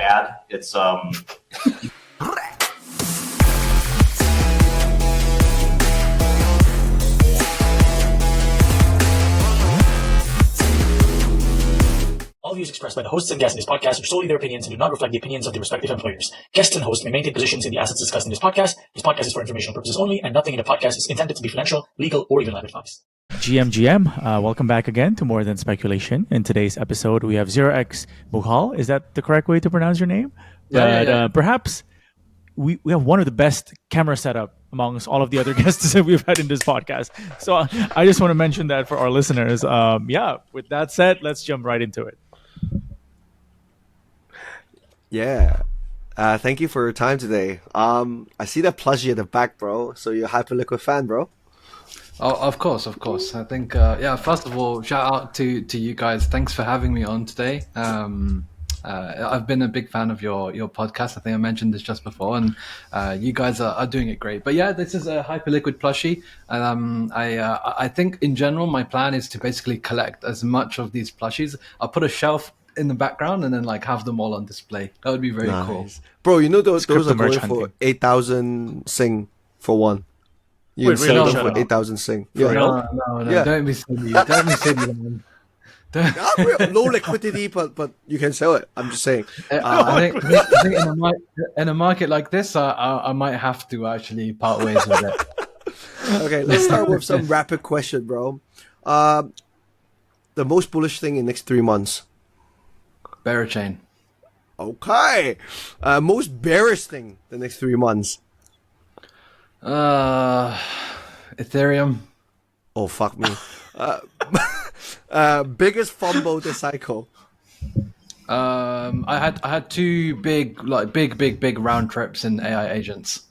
ad. It's All views expressed by the hosts and guests in this podcast are solely their opinions and do not reflect the opinions of their respective employers. Guests and hosts may maintain positions in the assets discussed in this podcast. This podcast is for informational purposes only, and nothing in the podcast is intended to be financial, legal, or even life advice. GM, welcome back again to More Than Speculation. In today's episode, we have 0xMughal. Is that the correct way to pronounce your name? Yeah. Perhaps we have one of the best camera setup amongst all of the other guests that we've had in this podcast. So I just want to mention that for our listeners. With that said, let's jump right into it. Yeah. Thank you for your time today. I see that plushie at the back, bro. So you're a Hyperliquid fan, bro? Oh, of course. I think, first of all, shout out to you guys. Thanks for having me on today. I've been a big fan of your podcast. I think I mentioned this just before, and you guys are doing it great. But yeah, this is a Hyperliquid plushie. I think in general, my plan is to basically collect as much of these plushies. I'll put a shelf in the background and then like have them all on display. That would be very cool. Bro, you know those are going merch for 8,000 sing for one. You can sell them for 8,000 sing. For real? No. Yeah. Don't be silly. Don't be silly, man. Low liquidity, but you can sell it. I'm just saying. I think in a market like this, I might have to actually part ways with it. Okay, let's start with some rapid question, bro. The most bullish thing in next 3 months. Berachain. Okay. Most bearish thing the next 3 months. Ethereum. Oh, fuck me. Biggest fumble this cycle. I had two big round trips in AI agents.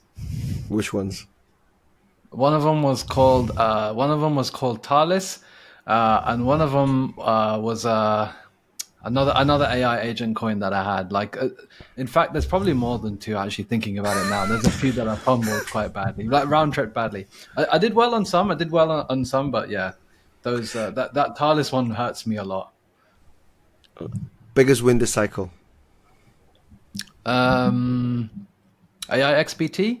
Which ones? One of them was called Talis, and one of them was another AI agent coin that I had. In fact, there's probably more than two. Actually, thinking about it now, there's a few that I fumbled quite badly, like round trip badly. I did well on some. On some, but yeah, those that Talis one hurts me a lot. Biggest win this cycle. AI XBT.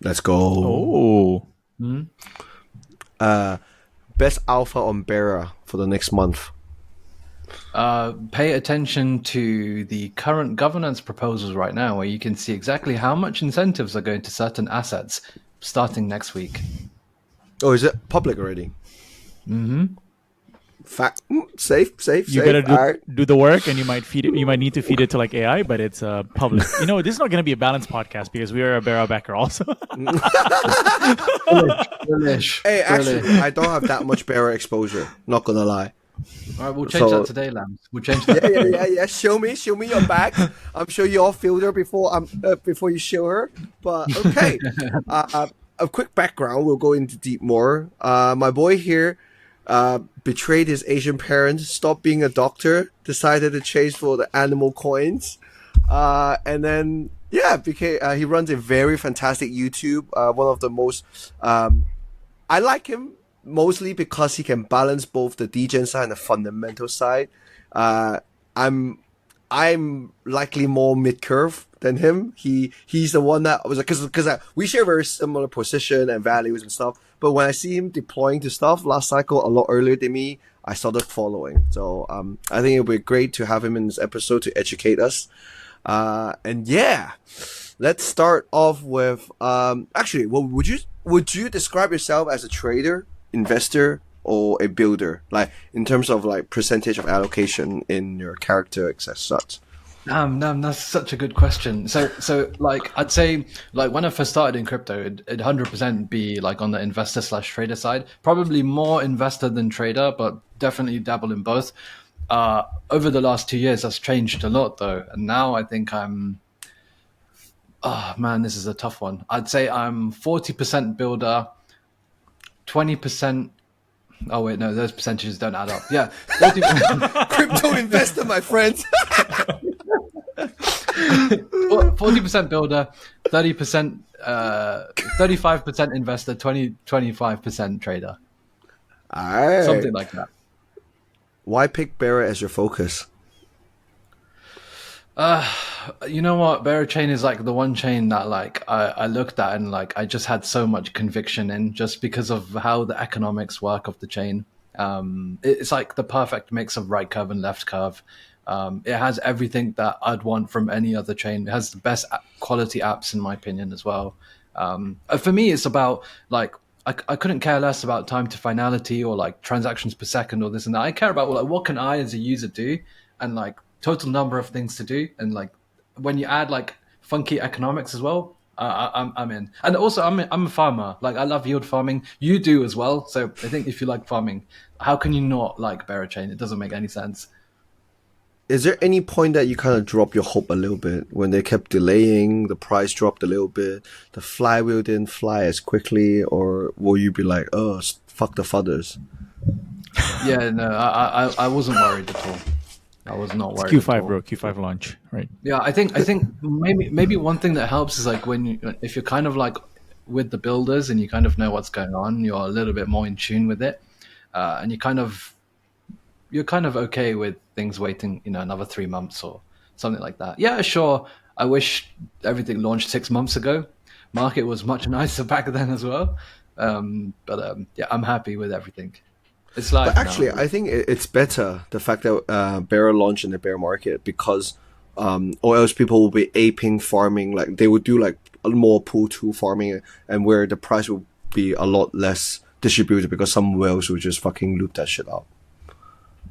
Let's go. Oh. Best alpha on Bera for the next month. Pay attention to the current governance proposals right now, where you can see exactly how much incentives are going to certain assets starting next week. Oh, is it public already? Mm-hmm. Safe. You gotta do the work, and you might feed it. You might need to feed it to like AI, but it's public. This is not gonna be a balanced podcast because we are a Bera backer also. Hey, actually, I don't have that much Bera exposure. Not gonna lie. All right, we'll change that today, Lambs. We'll change that. Yeah. Show me your back. I'm sure you all feel her before you show her. But okay, a quick background. We'll go into deep more. My boy here betrayed his Asian parents, stopped being a doctor, decided to chase for the animal coins, and then became. He runs a very fantastic YouTube. One of the most. I like him. Mostly because he can balance both the degen side and the fundamental side. I'm likely more mid curve than him. He's the one that was because we share very similar position and values and stuff. But when I see him deploying to stuff last cycle a lot earlier than me, I started following. So I think it would be great to have him in this episode to educate us. Let's start off with actually, well, would you describe yourself as a trader, investor, or a builder, like in terms of like percentage of allocation in your character as such? That's such a good question. So like I'd say like when I first started in crypto, it'd 100% be like on the investor/trader side, probably more investor than trader, but definitely dabble in both. Over the last 2 years, that's changed a lot though, and now I think I'm. Oh man, this is a tough one. I'd say I'm 40% builder, 20%. Oh wait, no, those percentages don't add up. Yeah, 40%. Crypto investor, my friends. 40% builder, 30%, 35% investor, 25% trader. All right. Something like that. Why pick Bera as your focus? You know what? Berachain is like the one chain that like I looked at and like I just had so much conviction in just because of how the economics work of the chain. It's like the perfect mix of right curve and left curve. It has everything that I'd want from any other chain. It has the best quality apps in my opinion as well. For me, it's about like I couldn't care less about time to finality or like transactions per second or this and that. I care about like what can I as a user do and like total number of things to do. And like when you add like funky economics as well, I'm in. And also I'm a farmer. Like I love yield farming. You do as well. So I think if you like farming, how can you not like Berachain? It doesn't make any sense. Is there any point that you kind of drop your hope a little bit when they kept delaying, the price dropped a little bit, the flywheel didn't fly as quickly, or will you be like, oh, fuck the fudders? Yeah, no, I wasn't worried at all. I was not worried. Q5, at all. bro. Q5 launch, right? Yeah, I think maybe one thing that helps is like if you're kind of like with the builders and you kind of know what's going on, you're a little bit more in tune with it, and you're kind of okay with things waiting, another 3 months or something like that. Yeah, sure. I wish everything launched 6 months ago. Market was much nicer back then as well. Yeah, I'm happy with everything. It's live But actually, now. I think it's better the fact that bear launched in the bear market because, or else people will be aping farming. Like they would do like a more pool two farming, and where the price will be a lot less distributed because some whales will just fucking loot that shit out.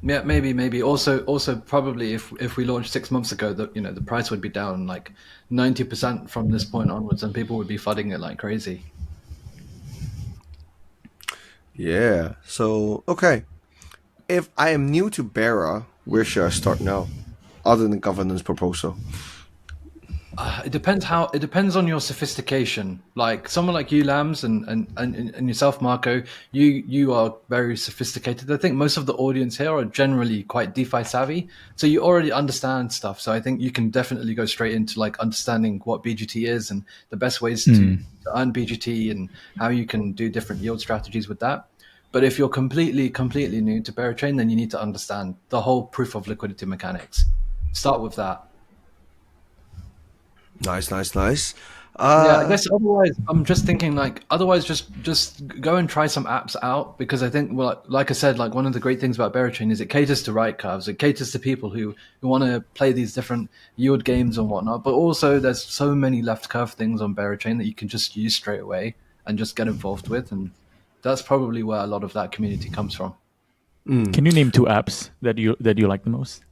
Yeah, maybe. Also, probably if we launched 6 months ago, the price would be down like 90% from this point onwards, and people would be flooding it like crazy. Yeah. So okay, if I am new to Bera, where should I start now, other than governance proposal? It depends on your sophistication. Like someone like you, Lambs, and yourself, Marco, you are very sophisticated. I think most of the audience here are generally quite DeFi savvy, so you already understand stuff. So I think you can definitely go straight into like understanding what BGT is and the best ways to earn BGT and how you can do different yield strategies with that. But if you're completely new to Berachain, then you need to understand the whole proof of liquidity mechanics. Start with that. Nice. Yeah, I guess otherwise, I'm just thinking like otherwise just go and try some apps out because I think well, like I said, like one of the great things about Berachain is it caters to right curves. It caters to people who want to play these different yield games and whatnot. But also, there's so many left curve things on Berachain that you can just use straight away and just get involved with, and that's probably where a lot of that community comes from. Can you name 2 apps that you like the most?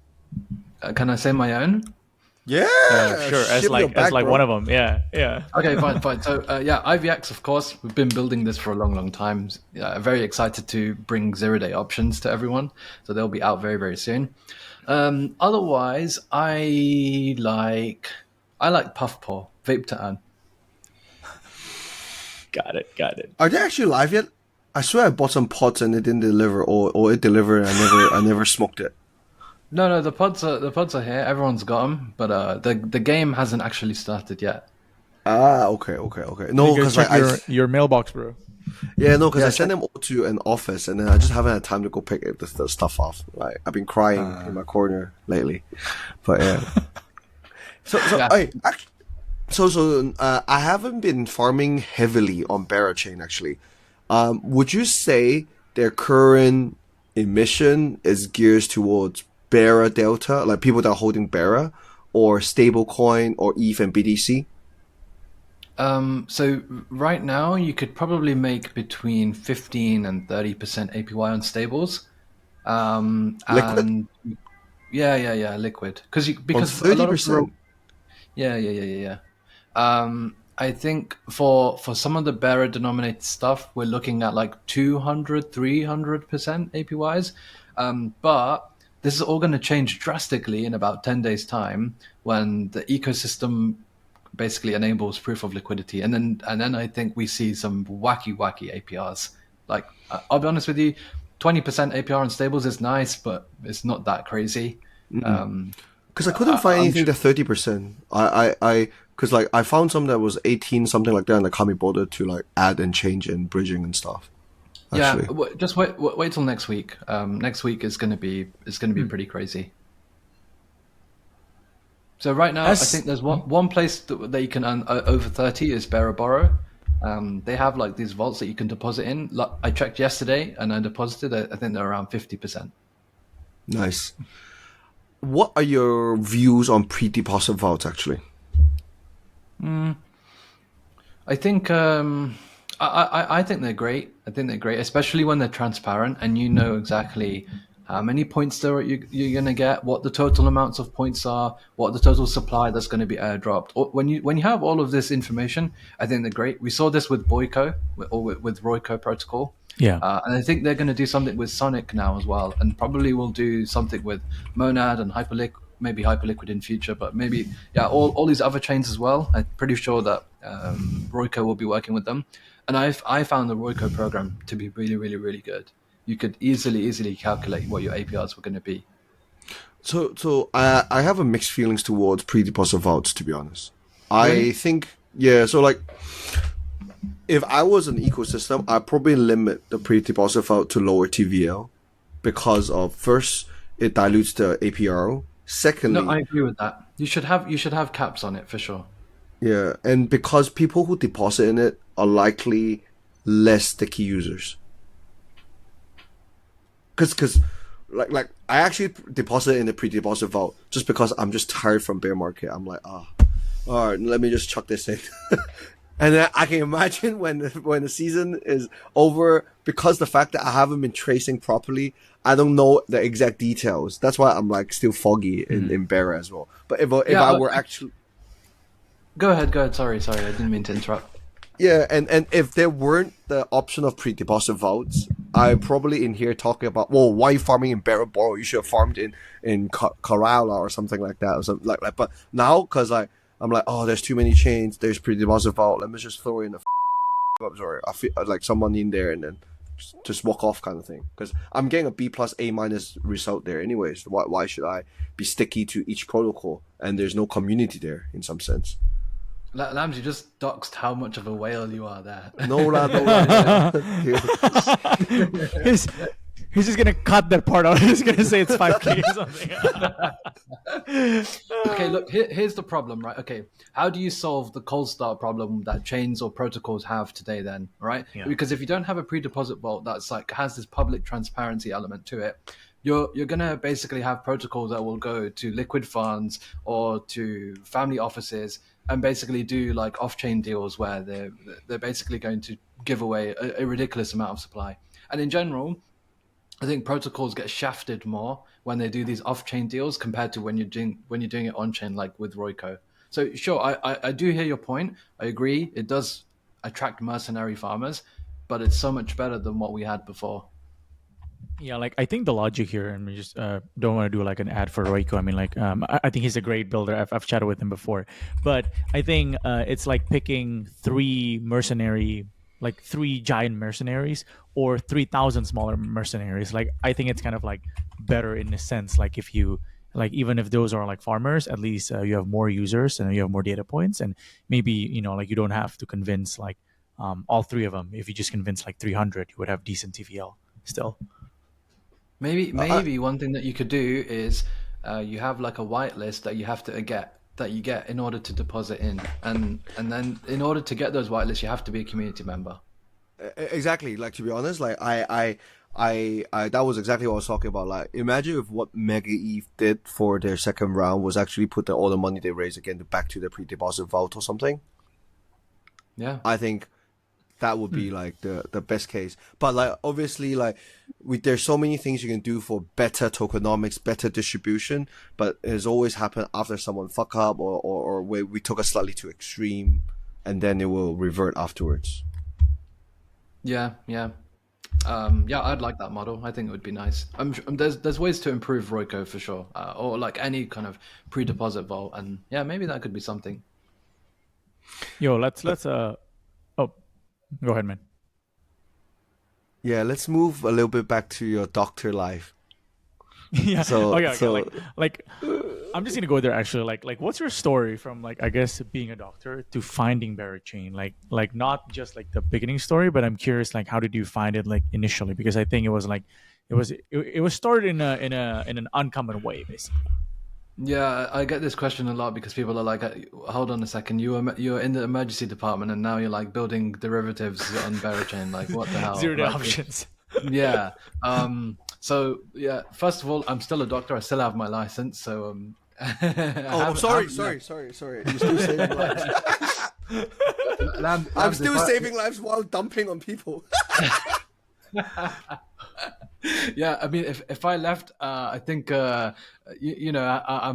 Can I say my own? Yeah, Sure. As ship your like back, bro. one of them. Yeah. Okay, fine. So yeah, IVX, of course, we've been building this for a long time. Yeah, very excited to bring 0-day options to everyone. So they'll be out very, very soon. Otherwise, I like Puffpaw, Vape to Earn. Got it. Are they actually live yet? I swear I bought some pods and it didn't deliver, or it delivered and I never smoked it. No, the pods are here. Everyone's got them, but the game hasn't actually started yet. Ah, okay. No, You because guys check your mailbox, bro. I sent them all to an office, and then I just haven't had time to go pick the stuff off. Like I've been crying in my corner lately, but yeah. Yeah. I haven't been farming heavily on Berachain actually. Would you say their current emission is geared towards Bera Delta, like people that are holding Bera, or stablecoin, or ETH and BTC? So right now you could probably make between 15 and 30% APY on stables. Liquid? And yeah, liquid. Because On a lot of 30%. yeah. I think for some of the bearer denominated stuff, we're looking at like 200, 300% APYs. But this is all going to change drastically in about 10 days time when the ecosystem basically enables proof of liquidity. And then I think we see some wacky APRs. Like, I'll be honest with you, 20% APR on stables is nice, but it's not that crazy. Because I couldn't find anything to 30%. Because like I found some that was 18, something like that, and I can't be bothered to like add and change and bridging and stuff. Actually. Yeah, just wait till next week. Next week is going to be pretty crazy. So right now, I think there's one place that you can earn over 30 is Berachain. They have like these vaults that you can deposit in. Like, I checked yesterday and I deposited. I think they're around 50%. Nice. What are your views on pre-deposit vaults, actually? I think I think they're great. I think they're great, especially when they're transparent and you know exactly how many points you're going to get, what the total amounts of points are, what the total supply that's going to be airdropped. When you have all of this information, I think they're great. We saw this with Boyko or with Royco protocol. Yeah. And I think they're going to do something with Sonic now as well, and probably will do something with Monad and Hyperliquid, maybe Hyperliquid in future, but maybe all these other chains as well. I'm pretty sure that Royco will be working with them, and I found the Royco program to be really, really, really good. You could easily calculate what your APRs were going to be. So I have a mixed feelings towards pre-deposit vaults, to be honest. Really? I think, so like, if I was an ecosystem, I'd probably limit the pre-deposit vault to lower TVL because of, first, it dilutes the APR. Secondly, No, I agree with that. You should have caps on it for sure. yeah, and because people who deposit in it are likely less sticky users. Because like I actually deposit in the pre-deposit vault just because I'm just tired from bear market. I'm like, all right, let me just chuck this in. And then I can imagine when the season is over, because the fact that I haven't been tracing properly, I don't know the exact details. That's why I'm like still foggy in Bear as well. But if I were actually... Go ahead. Sorry, I didn't mean to interrupt. Yeah, and if there weren't the option of pre-deposit votes, I'm probably in here talking about, well, why are you farming in Baraboro? You should have farmed in Kerala or something like that, or something like that. But now, because I'm like, oh, there's too many chains, there's pre-deposit vault, let me just throw in sorry, I feel like someone in there and then just walk off kind of thing. Because I'm getting a B plus A minus result there anyways. Why should I be sticky to each protocol? And there's no community there in some sense. Lambs, you just doxed how much of a whale you are there. No. He's just gonna cut that part out. He's gonna say it's 5K or something. Okay, look, here's the problem, right? Okay, how do you solve the cold start problem that chains or protocols have today then, right? Yeah. Because if you don't have a pre-deposit vault that's like has this public transparency element to it, you're gonna basically have protocols that will go to liquid funds or to family offices and basically do like off-chain deals where they're basically going to give away a ridiculous amount of supply. And in general, I think protocols get shafted more when they do these off-chain deals compared to when you're doing it on-chain, like with Royco. So sure, I do hear your point. I agree. It does attract mercenary farmers, but it's so much better than what we had before. Yeah, like I think the logic here, and we just don't want to do like an ad for Royco. I mean, like I think he's a great builder. I've chatted with him before, but I think it's like picking three giant mercenaries or 3,000 smaller mercenaries. Like I think it's kind of like better in a sense. Like if you like, even if those are like farmers, at least you have more users and you have more data points, and maybe like you don't have to convince like all three of them. If you just convince like 300, you would have decent TVL still. Maybe one thing that you could do is you have like a whitelist that you have to get in order to deposit in, and then in order to get those whitelists, you have to be a community member. Exactly. Like, to be honest, like I that was exactly what I was talking about. Like, imagine if what Mega Eve did for their second round was actually put all the money they raised again back to their pre-deposit vault or something. Yeah, I think that would be like the best case. But like obviously, like there's so many things you can do for better tokenomics, better distribution, but it's always happened after someone fuck up or where we took a slightly too extreme, and then it will revert afterwards. Yeah, I'd like that model. I think it would be nice. There's ways to improve Royco for sure, or like any kind of pre-deposit vault, and yeah, maybe that could be something. Yo, let's go ahead, man. Yeah, let's move a little bit back to your doctor life. Yeah. So, okay. Like, I'm just gonna go there actually. Like, what's your story from like, I guess, being a doctor to finding Berachain? Like not just like the beginning story, but I'm curious, like, how did you find it like initially? Because I think it was started in an uncommon way, basically. Yeah, I get this question a lot because people are like, "Hold on a second, you were in the emergency department and now you're like building derivatives on Berachain. Like, what the hell?" 0 day Like, options. yeah. So yeah, first of all, I'm still a doctor. I still have my license. So I Oh, I'm sorry. haven't You're still saving lives. I'm still saving lives while dumping on people. Yeah, I mean, if I left, I think I'm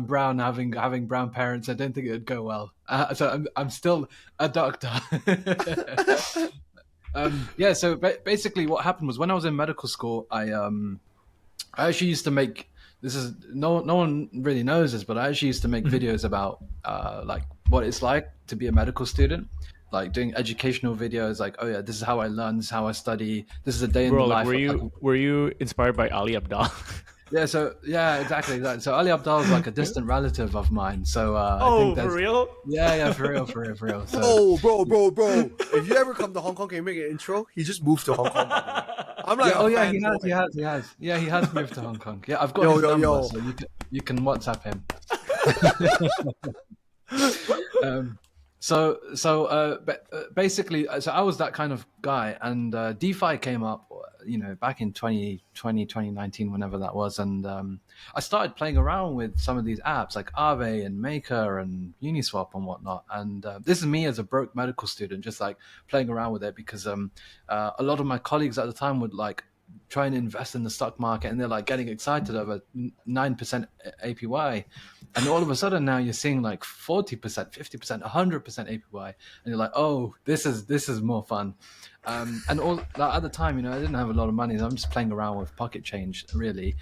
brown, having brown parents. I don't think it'd go well. So I'm still a doctor. Yeah. So basically, what happened was when I was in medical school, I actually used to make. This is no one really knows this, but I actually used to make videos about like what it's like to be a medical student, like doing educational videos. Like, oh yeah, this is how I learn, this is how I study, this is a day in the Bro, like, life. were you inspired by Ali Abdal? Yeah, so yeah, exactly. So Ali Abdal is like a distant relative of mine. So I Oh, think for real? yeah, for real. So Bro. If you ever come to Hong Kong, can you make an intro? He just moved to Hong Kong. I'm like, yeah, oh yeah, fanboy. he has. Yeah, he has moved to Hong Kong. Yeah, I've got Yo, his yo, number, yo. so you can WhatsApp him. Basically, so I was that kind of guy, and DeFi came up, back in 2020, 2019, whenever that was, and I started playing around with some of these apps like Aave and Maker and Uniswap and whatnot. And this is me as a broke medical student, just like playing around with it because a lot of my colleagues at the time would like try and invest in the stock market and they're like getting excited over 9% APY, and all of a sudden now you're seeing like 40%, 50%, 100% APY, and you're like, oh, this is more fun. And all at the time, I didn't have a lot of money, so I'm just playing around with pocket change really.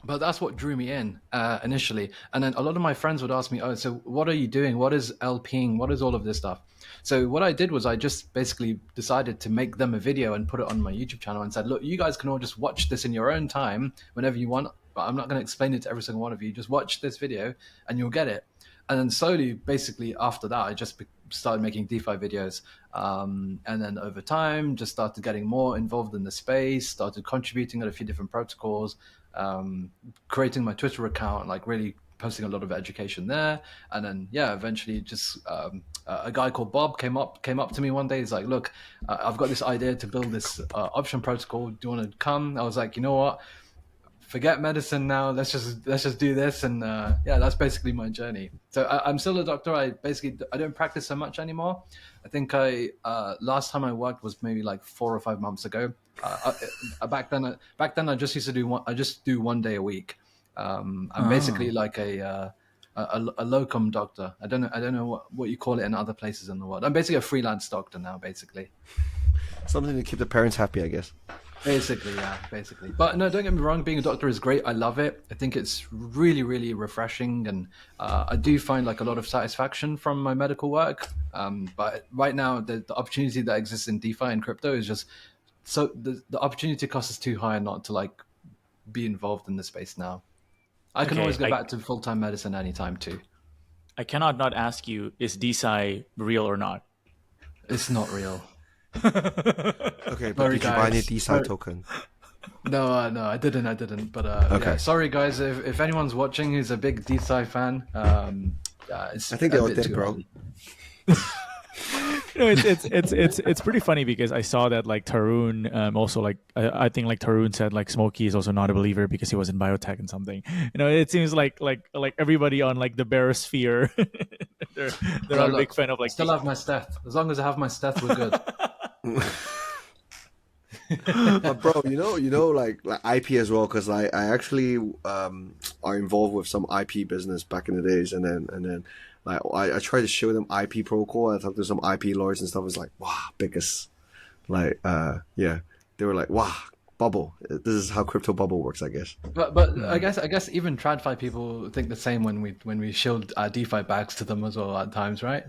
But that's what drew me in initially. And then a lot of my friends would ask me, oh, so what are you doing? What is LPing? What is all of this stuff? So what I did was I just basically decided to make them a video and put it on my YouTube channel and said, look, you guys can all just watch this in your own time whenever you want. But I'm not going to explain it to every single one of you. Just watch this video and you'll get it. And then slowly, basically after that, I just started making DeFi videos. And then over time, just started getting more involved in the space, started contributing at a few different protocols, creating my Twitter account, like really posting a lot of education there. And then, yeah, eventually just a guy called Bob came up to me one day. He's like, look, I've got this idea to build this option protocol. Do you want to come? I was like, you know what? Forget medicine now. Let's just do this, and yeah, that's basically my journey. So I'm still a doctor. I don't practice so much anymore. I think last time I worked was maybe like 4 or 5 months ago. Back then I just used to do one day a week. I'm basically like a locum doctor. I don't know what you call it in other places in the world. I'm basically a freelance doctor now, basically. Something to keep the parents happy, I guess. Basically. But no, don't get me wrong. Being a doctor is great. I love it. I think it's really, really refreshing, and I do find like a lot of satisfaction from my medical work. But right now, the opportunity that exists in DeFi and crypto is just so the opportunity cost is too high not to like be involved in the space now. I can always go back to full-time medicine anytime too. I cannot not ask you, is DeFi real or not? It's not real. Okay, but did you buy any DeFi token? No, I didn't. But okay. Yeah, sorry guys, if anyone's watching who's a big DeFi fan, I think they're all dead, bro. It's pretty funny because I saw that like Tarun also like I think like Tarun said like Smokey is also not a believer because he was in biotech and something. It seems like everybody on like the bear sphere they're not a big fan of like. Still have my steth. As long as I have my steth, we're good. But bro, like IP as well, because I actually are involved with some IP business back in the days, and then like I tried to show them IP protocol. I talked to some IP lawyers and stuff. It's like, wow, biggest, like yeah, they were like, wow, bubble. This is how crypto bubble works, I guess. But I guess even TradFi people think the same when we showed DeFi bags to them as well at times, right?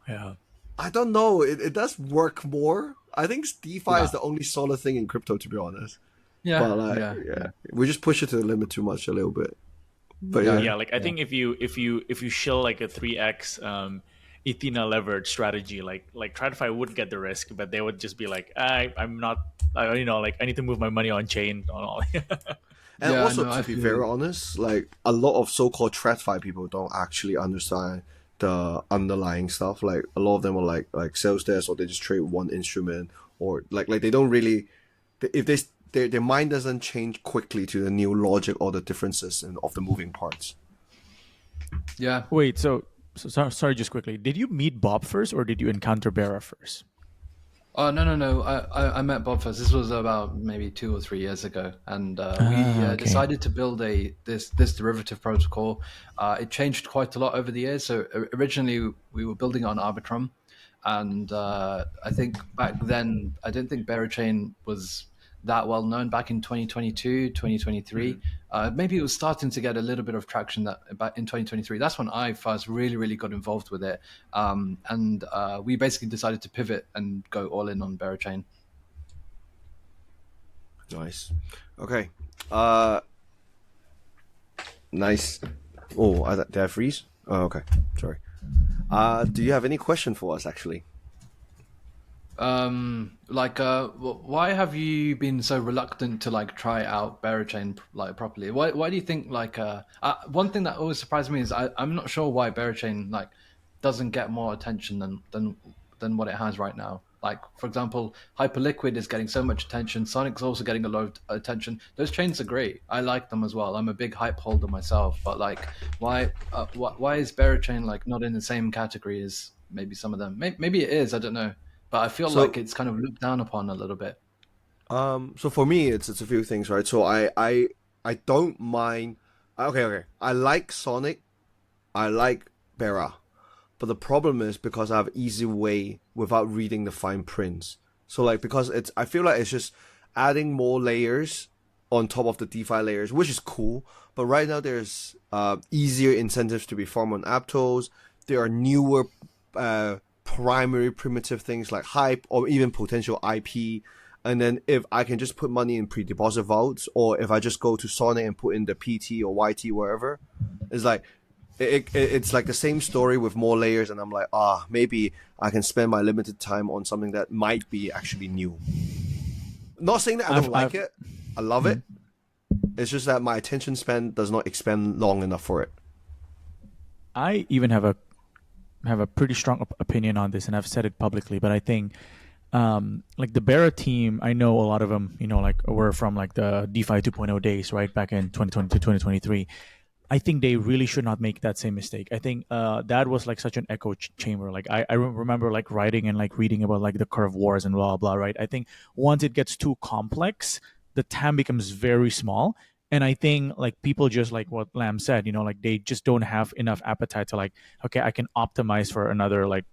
Yeah. I don't know. It does work more. I think DeFi is the only solid thing in crypto, to be honest. Yeah. But like, yeah. We just push it to the limit too much a little bit. But yeah. Like I think if you shill like a 3x Ethena leverage strategy, like TradFi wouldn't get the risk, but they would just be like, I'm not, like I need to move my money on chain on all. And Yeah, also, no, to I be feel very you. honest, like a lot of so-called TradFi people don't actually understand the underlying stuff. Like a lot of them are like sales desk, or they just trade one instrument, or like they don't really. If their mind doesn't change quickly to the new logic or the differences of the moving parts. Yeah. Wait, sorry, just quickly. Did you meet Bob first, or did you encounter Bera first? Oh no! I met Bob first. This was about maybe 2 or 3 years ago, and we Okay. decided to build this derivative protocol. It changed quite a lot over the years. So originally we were building it on Arbitrum, and I think back then I don't think Berachain was that well known back in 2022, 2023. Maybe it was starting to get a little bit of traction that back in 2023. That's when I first really got involved with it. And we basically decided to pivot and go all in on Berachain. Nice. Okay. Nice. Oh, did I freeze? Oh, okay. Sorry. Do you have any question for us, actually? Why have you been so reluctant to like try out Berachain like properly? Why do you think one thing that always surprised me is I'm not sure why Berachain like doesn't get more attention than what it has right now. Like for example, Hyperliquid is getting so much attention. Sonic's also getting a lot of attention. Those chains are great. I like them as well. I'm a big hype holder myself. But like, why is Berachain like not in the same category as maybe some of them? Maybe it is. I don't know. But I feel So, like it's kind of looked down upon a little bit. so for me, it's a few things, right? So I don't mind. Okay. I like Sonic. I like Bera. But the problem is because I have easy way without reading the fine prints. So like because I feel like it's just adding more layers on top of the DeFi layers, which is cool. But right now there's easier incentives to be farmed on Aptos. There are newer primary primitive things like hype or even potential IP. And then if I can just put money in pre-deposit vaults, or if I just go to Sonic and put in the PT or YT wherever, it's like it's like the same story with more layers, and I'm like, maybe I can spend my limited time on something that might be actually new. Not saying that I don't like it. I love it. It's just that my attention span does not expand long enough for it. I even have a pretty strong opinion on this, and I've said it publicly. But I think, like the Bera team, I know a lot of them. Like were from like the DeFi 2.0 days, right back in 2020 to 2023. I think they really should not make that same mistake. I think that was like such an echo chamber. Like I remember like writing and like reading about like the curve wars and blah blah. Right. I think once it gets too complex, the TAM becomes very small. And I think like people just like what Lam said, like they just don't have enough appetite to like, okay, I can optimize for another like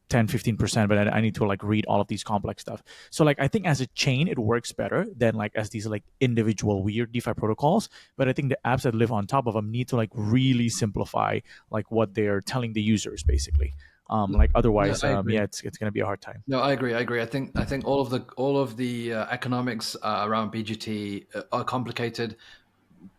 10-15%, but I need to like read all of these complex stuff. So like I think as a chain it works better than like as these like individual weird DeFi protocols. But I think the apps that live on top of them need to like really simplify like what they're telling the users basically. Like No, otherwise, I agree. it's going to be a hard time. No, I agree. I think all of the economics around BGT are complicated.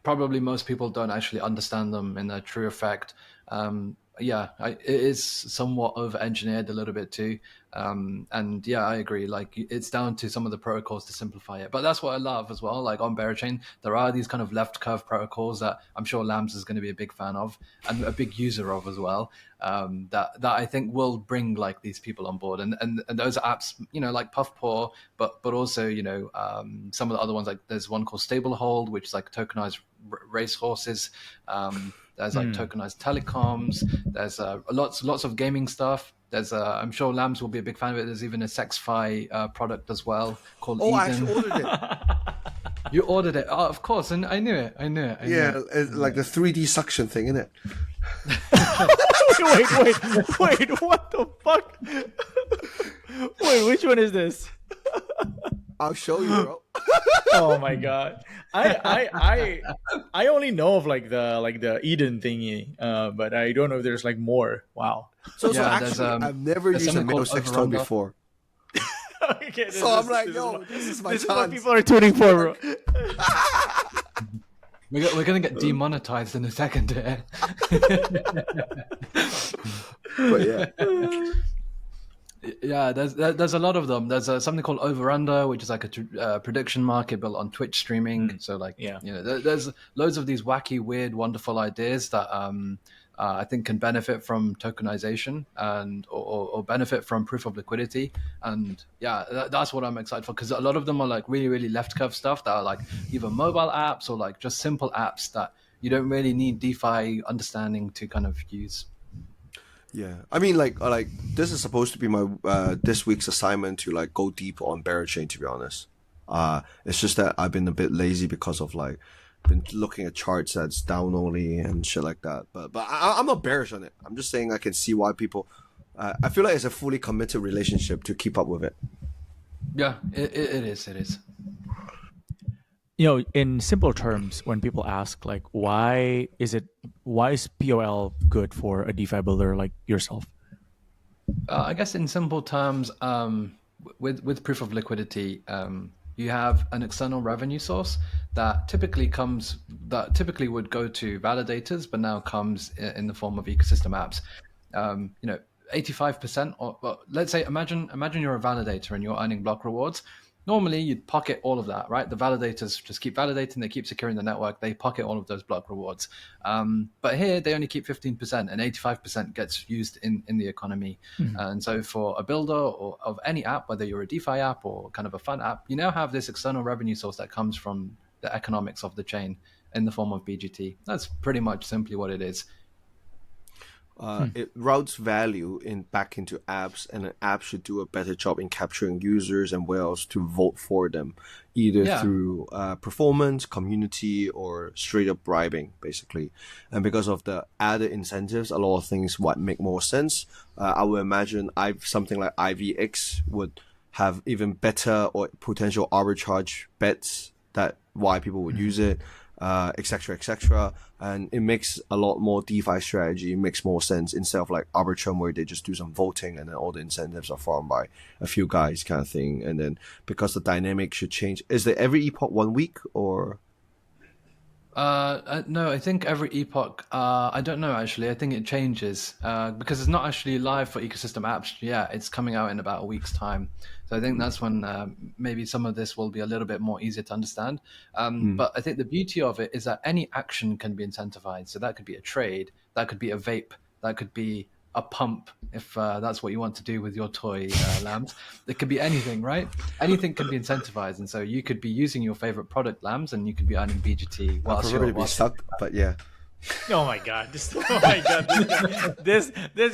Probably most people don't actually understand them in their true effect. It is somewhat over engineered a little bit too. And yeah, I agree. Like it's down to some of the protocols to simplify it. But that's what I love as well. Like on Berachain, there are these kind of left curve protocols that I'm sure Lambs is going to be a big fan of and a big user of as well. That I think will bring like these people on board and those apps, like Puffpaw, but also, some of the other ones, like there's one called Stablehold, which is like tokenized race horses. There's like tokenized telecoms. There's lots of gaming stuff. There's I'm sure Lambs will be a big fan of it. There's even a SexFi product as well called Oh, Eden. I actually ordered it. You ordered it, of course, and I knew it. Yeah, it's like the 3D suction thing, isn't it? Wait, what the fuck? Wait, which one is this? I'll show you, bro. Oh my god. I only know of like the Eden thingy, but I don't know if there's like more. Wow. So Yeah, actually, I've never there's used a something male called sex toy Overrun. before. Okay, So I'm like, this is my this is what chance. people are tuning for, bro. We're gonna get demonetized in a second here. But yeah. Yeah, there's a lot of them. There's something called Over Under, which is like a prediction market built on Twitch streaming. So like, Yeah. there's loads of these wacky, weird, wonderful ideas that I think can benefit from tokenization and or benefit from proof of liquidity. And yeah, that's what I'm excited for, because a lot of them are like really, really left curve stuff that are like either mobile apps or like just simple apps that you don't really need DeFi understanding to kind of use. Yeah, I mean, like this is supposed to be my this week's assignment to like go deep on Berachain. To be honest, it's just that I've been a bit lazy because of like been looking at charts that's down only and shit like that. But I'm not bearish on it. I'm just saying I can see why people. I feel like it's a fully committed relationship to keep up with it. Yeah, it is. It is. In simple terms, when people ask like, why is POL good for a DeFi builder like yourself? I guess in simple terms, with proof of liquidity, you have an external revenue source that typically would go to validators, but now comes in the form of ecosystem apps. 85%, or well, let's say, imagine you're a validator and you're earning block rewards. Normally, you'd pocket all of that, right? The validators just keep validating, they keep securing the network, they pocket all of those block rewards. But here, they only keep 15%, and 85% gets used in the economy. Mm-hmm. And so for a builder or of any app, whether you're a DeFi app or kind of a fun app, you now have this external revenue source that comes from the economics of the chain in the form of BGT. That's pretty much simply what it is. It routes value back into apps, and an app should do a better job in capturing users and whales to vote for them, either through performance, community, or straight up bribing, basically. And because of the added incentives, a lot of things might make more sense. I would imagine something like IVX would have even better or potential arbitrage bets that why people would use it. Etc., etc., and it makes a lot more DeFi strategy. It makes more sense instead of like Arbitrum, where they just do some voting and then all the incentives are farmed by a few guys, kind of thing. And then because the dynamic should change, is there every epoch 1 week or? No, I think every epoch, I don't know actually. I think it changes because it's not actually live for ecosystem apps. Yeah, it's coming out in about a week's time. So I think that's when maybe some of this will be a little bit more easier to understand. But I think the beauty of it is that any action can be incentivized. So that could be a trade, that could be a vape, that could be a pump, if that's what you want to do with your toy lambs. It could be anything, right? Anything can be incentivized, and so you could be using your favorite product lambs, and you could be earning BGT. I prefer to be stuck, but yeah. Oh my god! This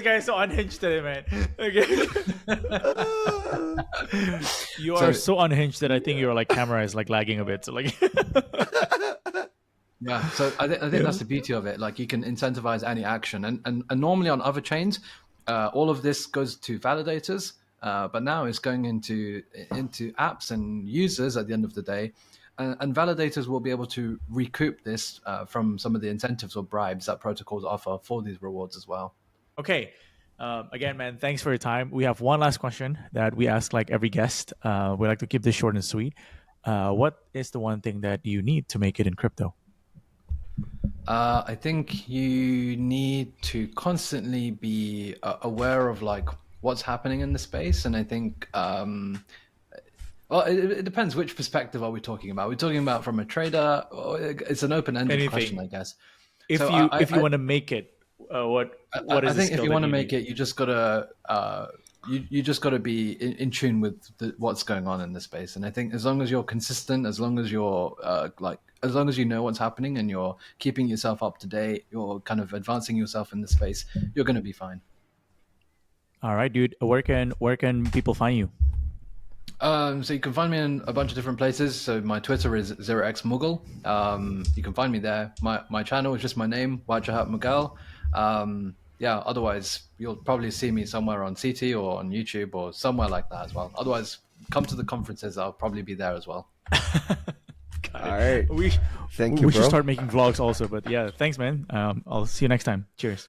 guy is so unhinged today, man. Okay. You are so unhinged that I think your camera is lagging a bit. So Yeah, so I think that's the beauty of it. Like you can incentivize any action, and normally on other chains, all of this goes to validators, but now it's going into apps and users at the end of the day, and validators will be able to recoup this from some of the incentives or bribes that protocols offer for these rewards as well. Okay. Again, man, thanks for your time. We have one last question that we ask every guest. We like to keep this short and sweet. What is the one thing that you need to make it in crypto? I think you need to constantly be aware of what's happening in the space, and I think it depends which perspective are we talking about. We're talking about from a trader, or it's an open-ended question, I guess. If you want to make it, what is? I think if you want to make it, you just gotta you just gotta be in tune with what's going on in the space. And I think as long as you're consistent, as long as you're as long as you know what's happening and you're keeping yourself up to date, you're kind of advancing yourself in the space, you're going to be fine. All right, dude. Where can people find you? So you can find me in a bunch of different places. So my Twitter is 0xMughal. You can find me there. My channel is just my name, 0xMughal. Otherwise you'll probably see me somewhere on CT or on YouTube or somewhere like that as well. Otherwise, come to the conferences. I'll probably be there as well. All right. We Thank you, should start making vlogs also. But yeah, thanks, man. I'll see you next time. Cheers.